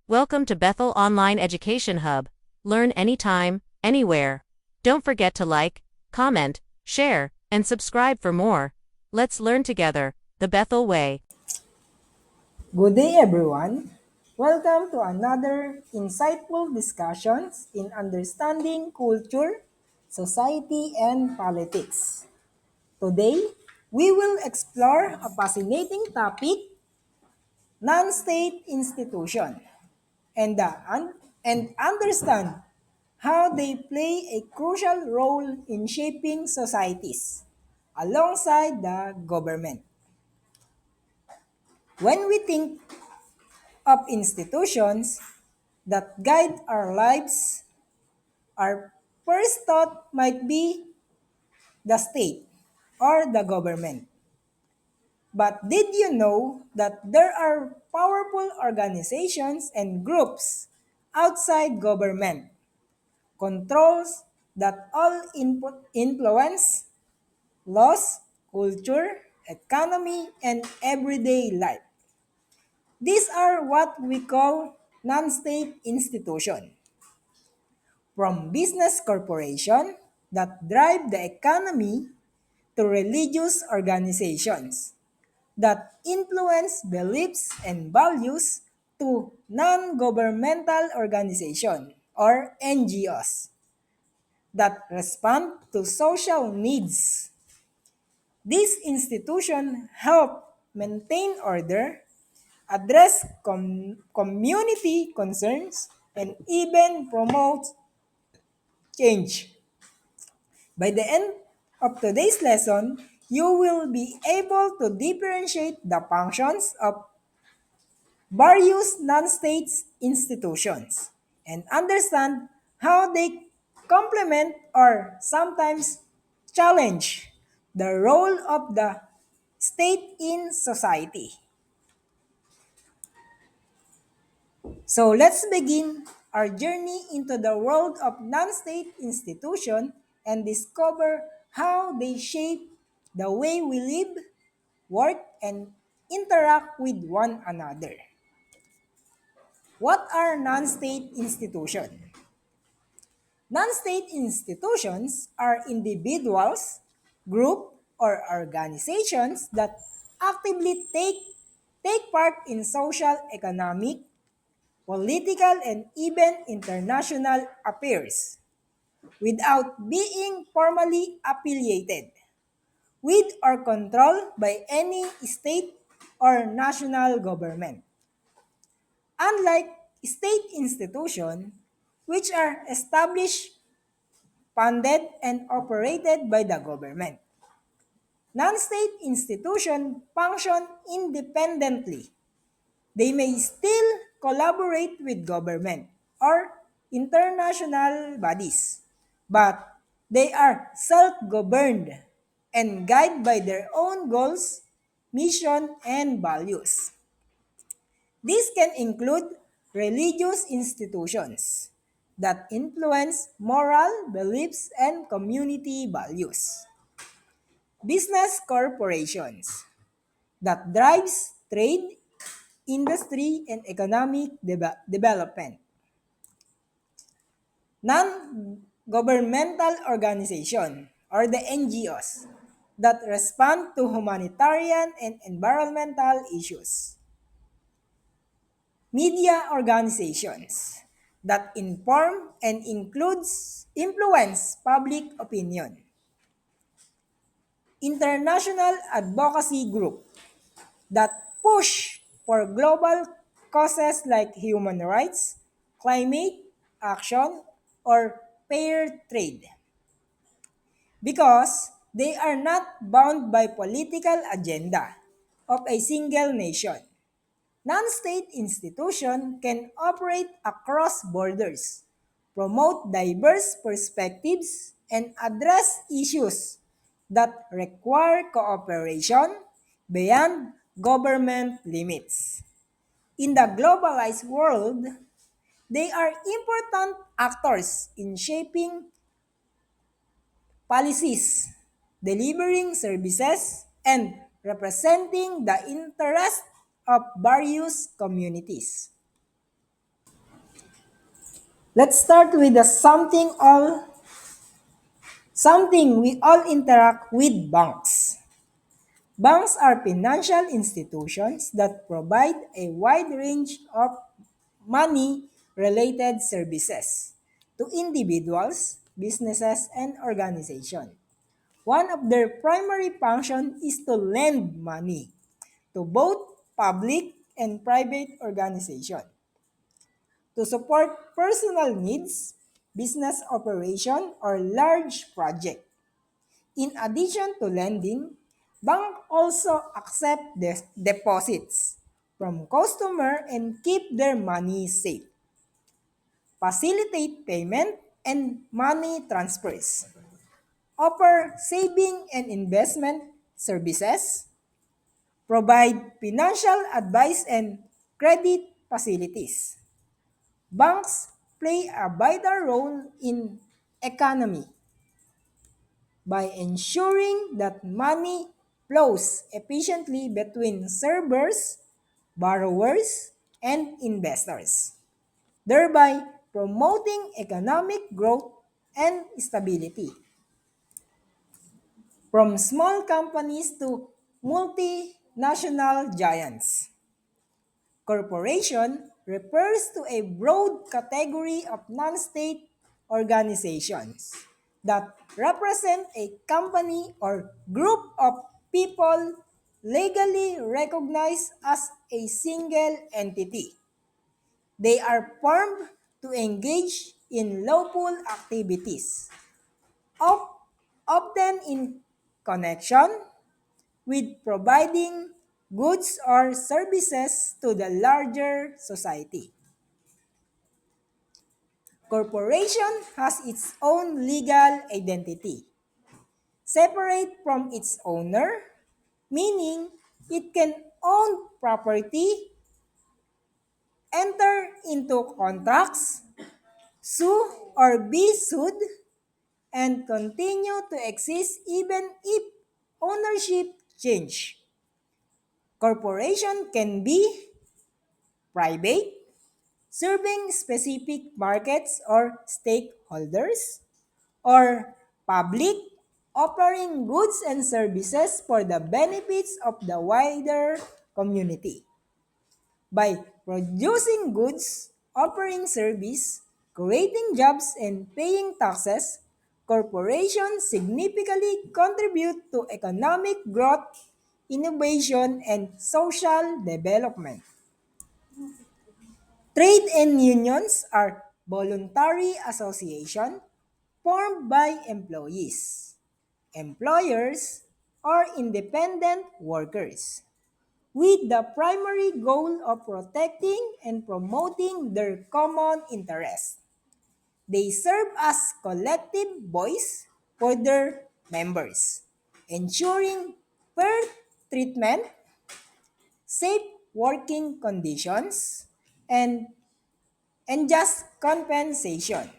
Welcome to Bethel Online Education Hub. Learn anytime, anywhere. Don't forget to like, comment, share, and subscribe for more. Let's learn together, the Bethel way. Good day, everyone. Welcome to another insightful discussions in understanding culture, society, and politics. Today, we will explore a fascinating topic, non-state institution, and, and understand how they play a crucial role in shaping societies alongside the government. When we think of institutions that guide our lives, our first thought might be the state or the government. But did you know that there are powerful organizations and groups outside government controls that all influence laws, culture, economy, and everyday life? These are what we call non-state institutions. From business corporations that drive the economy to religious organizations that influence beliefs and values to non-governmental organizations or NGOs that respond to social needs. These institutions help maintain order, address community concerns, and even promote change. By the end of today's lesson, you will be able to differentiate the functions of various non-state institutions and understand how they complement or sometimes challenge the role of the state in society. So let's begin our journey into the world of non-state institutions and discover how they shape the way we live, work, and interact with one another. What are non-state institutions? Non-state institutions are individuals, groups, or organizations that actively take part in social, economic, political, and even international affairs without being formally affiliated with or controlled by any state or national government. Unlike state institutions, which are established, funded, and operated by the government, non-state institutions function independently. They may still collaborate with government or international bodies, but they are self-governed and guided by their own goals, mission, and values. These can include religious institutions that influence moral beliefs and community values, business corporations that drives trade, industry, and economic development, non-governmental organizations or the NGOs that respond to humanitarian and environmental issues, media organizations that inform and influence public opinion, international advocacy group that push for global causes like human rights, climate action, or fair trade, because they are not bound by political agenda of a single nation. Non-state institutions can operate across borders, promote diverse perspectives, and address issues that require cooperation beyond government limits. In the globalized world, they are important actors in shaping policies, delivering services, and representing the interests of various communities. Let's start with the something we all interact with banks. Banks are financial institutions that provide a wide range of money related services to individuals, businesses, and organizations. One of their primary functions is to lend money to both public and private organizations to support personal needs, business operation, or large project. In addition to lending, banks also accept deposits from customer and keep their money safe, facilitate payment and money transfers, offer saving and investment services, provide financial advice and credit facilities. Banks play a vital role in economy by ensuring that money flows efficiently between servers, borrowers, and investors, thereby promoting economic growth and stability. From small companies to multinational giants, corporation refers to a broad category of non-state organizations that represent a company or group of people legally recognized as a single entity. They are formed to engage in lawful activities, of- often in connection with providing goods or services to the larger society. Corporation has its own legal identity, separate from its owner, meaning it can own property, enter into contracts, sue or be sued, and continue to exist even if ownership change. Corporation can be private, serving specific markets or stakeholders, or public, offering goods and services for the benefits of the wider community. By producing goods, offering service, creating jobs, and paying taxes, corporations significantly contribute to economic growth, innovation, and social development. Trade and unions are voluntary associations formed by employees, employers, or independent workers with the primary goal of protecting and promoting their common interests. They serve as collective voice for their members, ensuring fair treatment, safe working conditions, and just compensation.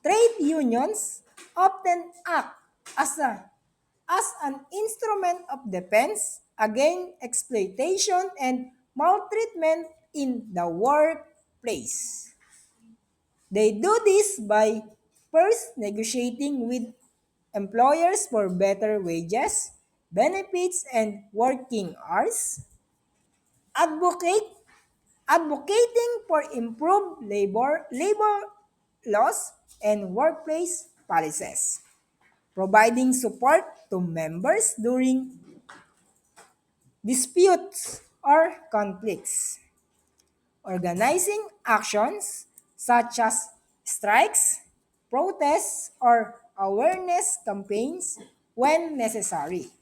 Trade unions often act as, as an instrument of defense against exploitation and maltreatment in the workplace. They do this by first negotiating with employers for better wages, benefits, and working hours, advocate advocating for improved labor laws and workplace policies, providing support to members during disputes or conflicts, organizing actions such as strikes, protests, or awareness campaigns when necessary.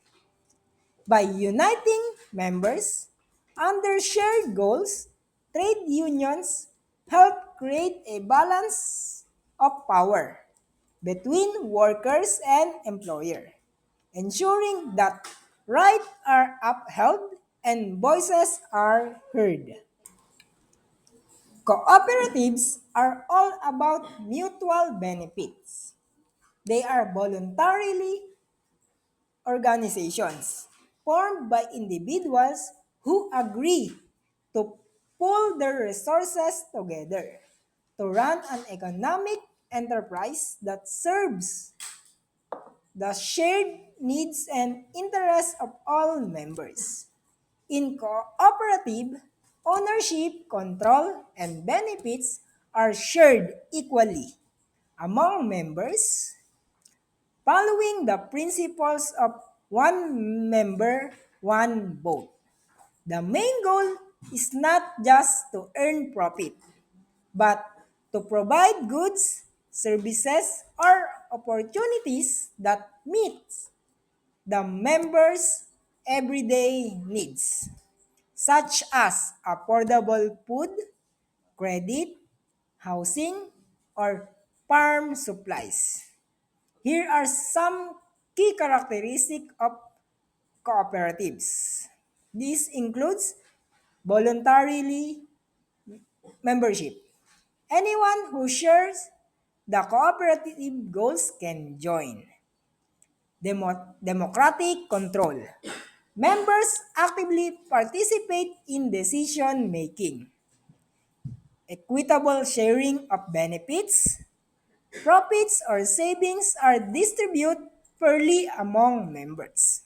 By uniting members under shared goals, trade unions help create a balance of power between workers and employer, ensuring that rights are upheld and voices are heard. Cooperatives are all about mutual benefits. They are voluntarily organizations formed by individuals who agree to pool their resources together to run an economic enterprise that serves the shared needs and interests of all members. In cooperative, ownership, control, and benefits are shared equally among members, following the principles of one member, one vote. The main goal is not just to earn profit, but to provide goods, services, or opportunities that meet the members' everyday needs, such as affordable food, credit, housing, or farm supplies. Here are some key characteristics of cooperatives. This includes voluntarily membership. Anyone who shares the cooperative goals can join. Democratic control. Members actively participate in decision making. Equitable sharing of benefits. Profits or savings are distributed fairly among members.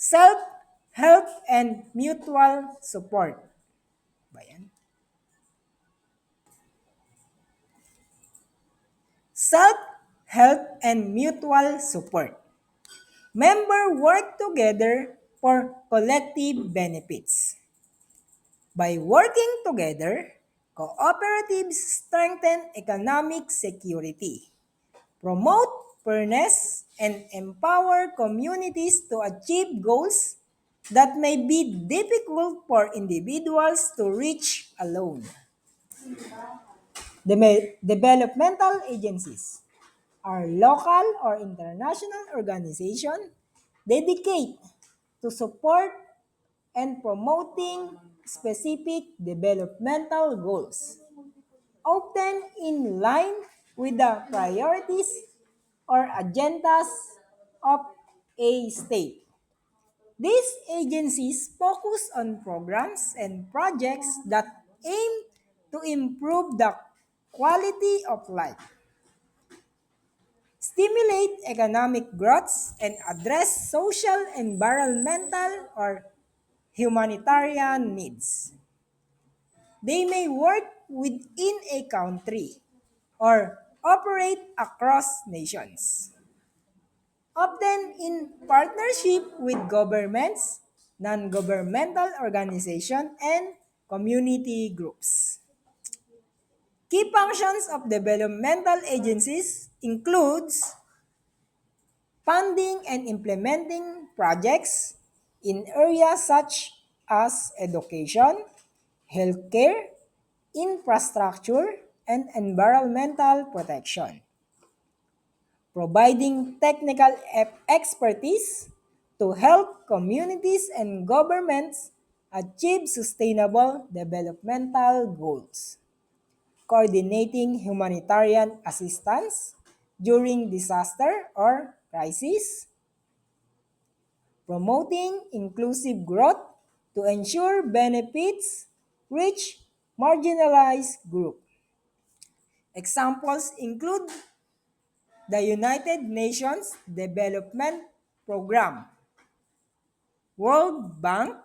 Self-help and mutual support. Ba yan? Self-help and mutual support. Members work together for collective benefits. By working together, cooperatives strengthen economic security, promote fairness, and empower communities to achieve goals that may be difficult for individuals to reach alone. Developmental agencies are local or international organizations dedicated to support and promoting specific developmental goals, often in line with the priorities or agendas of a state. These agencies focus on programs and projects that aim to improve the quality of life, stimulate economic growth, and address social, environmental, or humanitarian needs. They may work within a country or operate across nations, often in partnership with governments, non-governmental organizations, and community groups. Key functions of developmental agencies includes funding and implementing projects in areas such as education, healthcare, infrastructure, and environmental protection, providing technical expertise to help communities and governments achieve sustainable developmental goals, coordinating humanitarian assistance during disaster or crisis, promoting inclusive growth to ensure benefits reach marginalized groups. Examples include the United Nations Development Program, World Bank,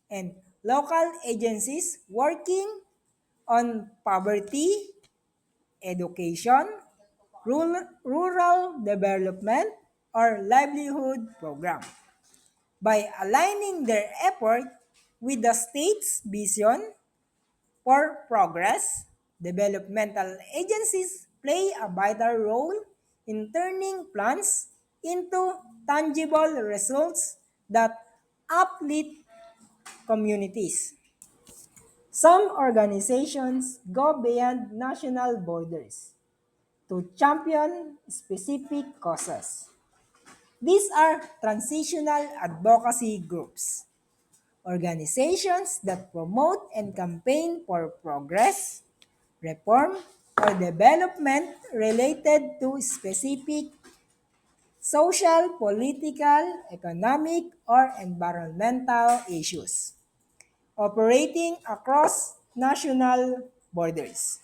and local agencies working on poverty, education, rural development, or livelihood program. By aligning their effort with the state's vision for progress, developmental agencies play a vital role in turning plans into tangible results that uplift communities. Some organizations go beyond national borders to champion specific causes. These are transitional advocacy groups, organizations that promote and campaign for progress, reform, or development related to specific social, political, economic, or environmental issues, operating across national borders.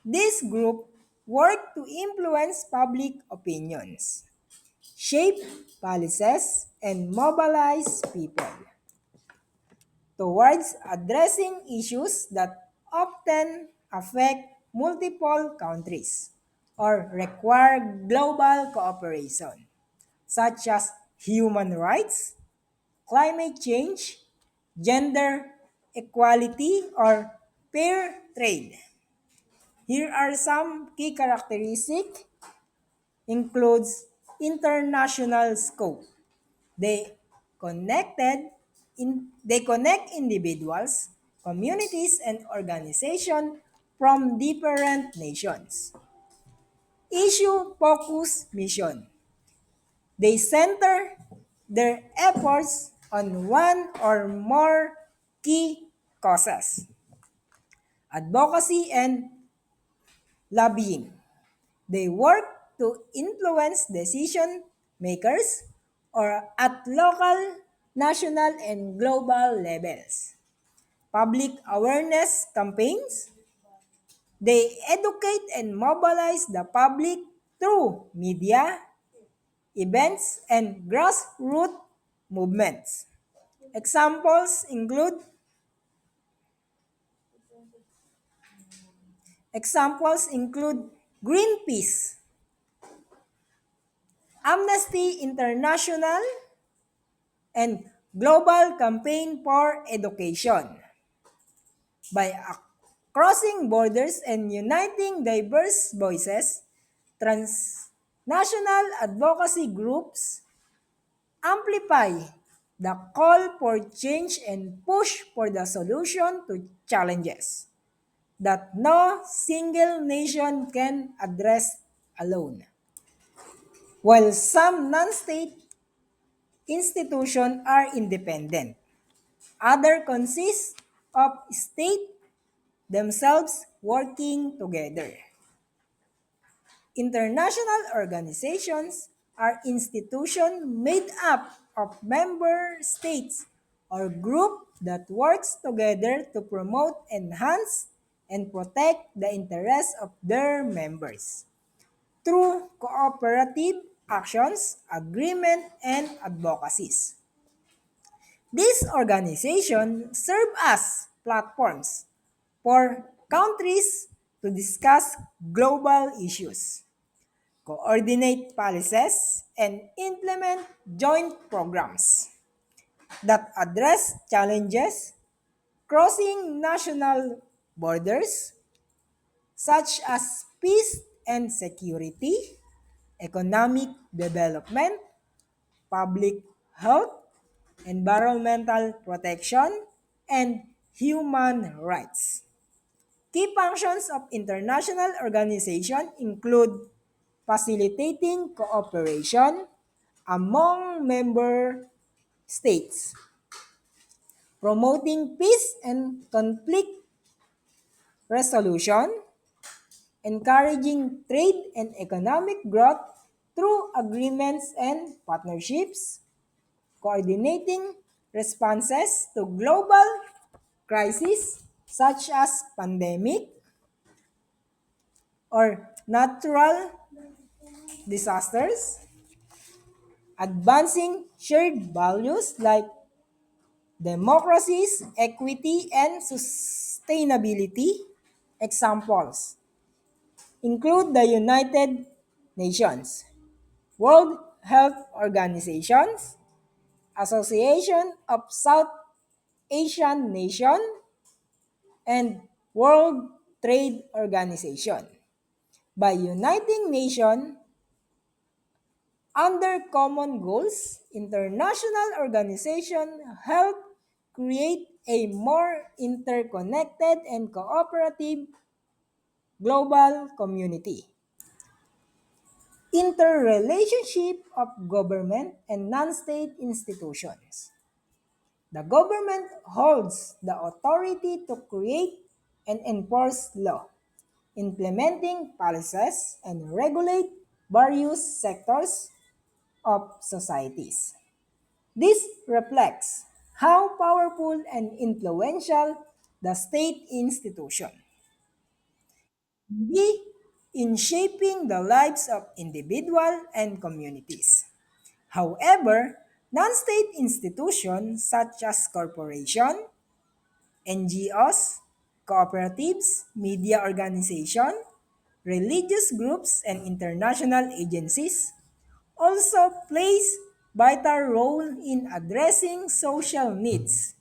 This group work to influence public opinions, shape policies, and mobilize people towards addressing issues that often affect multiple countries or require global cooperation, such as human rights, climate change, gender equality, or fair trade. Here are some key characteristics includes international scope. They they connect individuals, communities, and organizations from different nations. Issue focus mission. They center their efforts on one or more key causes. Advocacy and lobbying. They work to influence decision makers or at local, national, and global levels. Public awareness campaigns. They educate and mobilize the public through media, events, and grassroots movements. Examples include examples include Greenpeace, Amnesty International, and Global Campaign for Education. By crossing borders and uniting diverse voices, transnational advocacy groups amplify the call for change and push for the solution to challenges that no single nation can address alone. While some non-state institutions are independent, others consist of states themselves working together. International organizations are institutions made up of member states or groups that works together to promote, enhance, and protect the interests of their members through cooperative actions, agreement, and advocacies. These organizations serve as platforms for countries to discuss global issues, coordinate policies, and implement joint programs that address challenges crossing national borders, such as peace and security, economic development, public health, environmental protection, and human rights. Key functions of international organizations include facilitating cooperation among member states, promoting peace and conflict resolution, encouraging trade and economic growth through agreements and partnerships, coordinating responses to global crises such as pandemic or natural disasters, advancing shared values like democracies, equity, and sustainability. Examples include the United Nations, World Health Organizations, Association of South Asian Nations, and World Trade Organization. By uniting nations under common goals, international organizations help create a more interconnected and cooperative global community. Interrelationship of government and non-state institutions. The government holds the authority to create and enforce law, implementing policies, and regulate various sectors of societies. This reflects how powerful and influential the state institution. B. In shaping the lives of individuals and communities. However, non-state institutions such as corporations, NGOs, cooperatives, media organizations, religious groups, and international agencies also plays vital role in addressing social needs,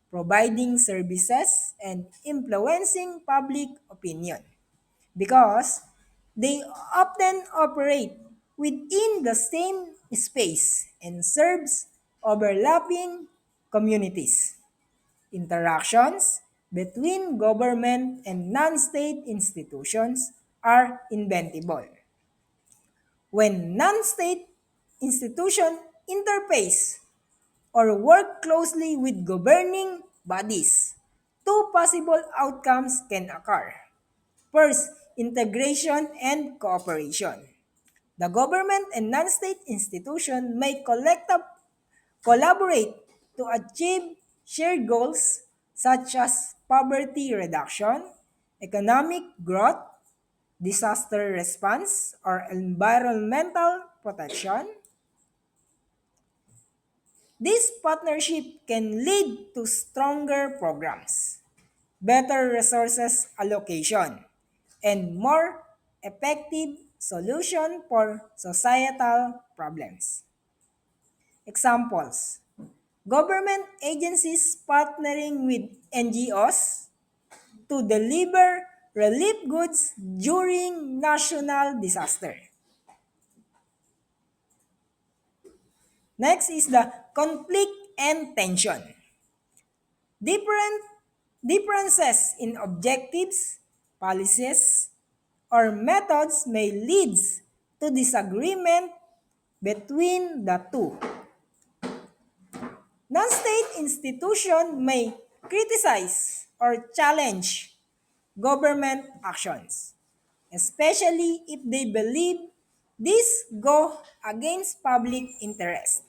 providing services, and influencing public opinion because they often operate within the same space and serves overlapping communities. Interactions between government and non-state institutions are inventable. When non-state institutions interface or work closely with governing bodies, two possible outcomes can occur. First, integration and cooperation. The government and non-state institutions may collaborate to achieve shared goals such as poverty reduction, economic growth, disaster response, or environmental protection. This partnership can lead to stronger programs, better resources allocation, and more effective solution for societal problems. Examples: government agencies partnering with NGOs to deliver relief goods during national disaster. Next is the conflict and tension. Different differences in objectives, policies, or methods may lead to disagreement between the two. Non-state institutions may criticize or challenge government actions, especially if they believe these go against public interest,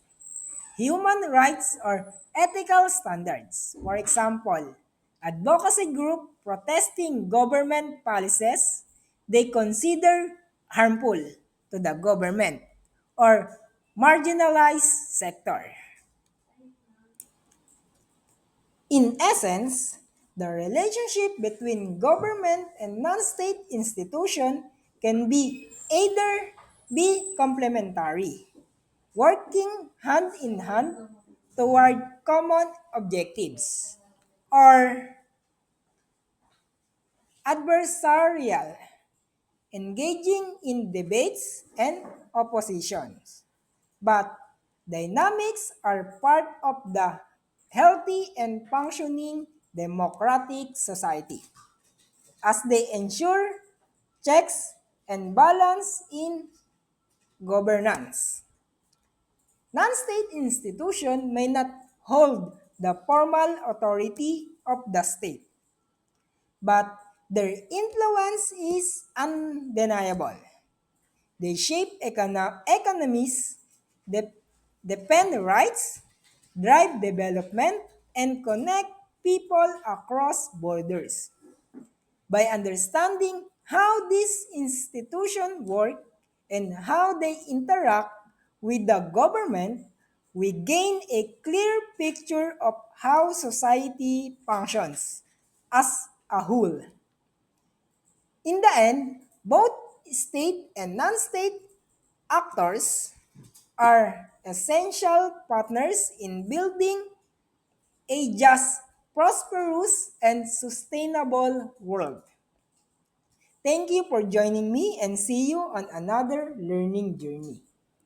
human rights, or ethical standards. For example, advocacy group protesting government policies they consider harmful to the government or marginalized sector. In essence, the relationship between government and non-state institution can be either be complementary, working hand in hand toward common objectives, or adversarial, engaging in debates and oppositions. But dynamics are part of the healthy and functioning democratic society as they ensure checks and balance in governance. Non-state institutions may not hold the formal authority of the state, but their influence is undeniable. They shape economies, de- defend rights, drive development, and connect people across borders. By understanding how these institutions work and how they interact with the government, we gain a clear picture of how society functions as a whole. In the end, both state and non-state actors are essential partners in building a just, prosperous, and sustainable world. Thank you for joining me and see you on another learning journey.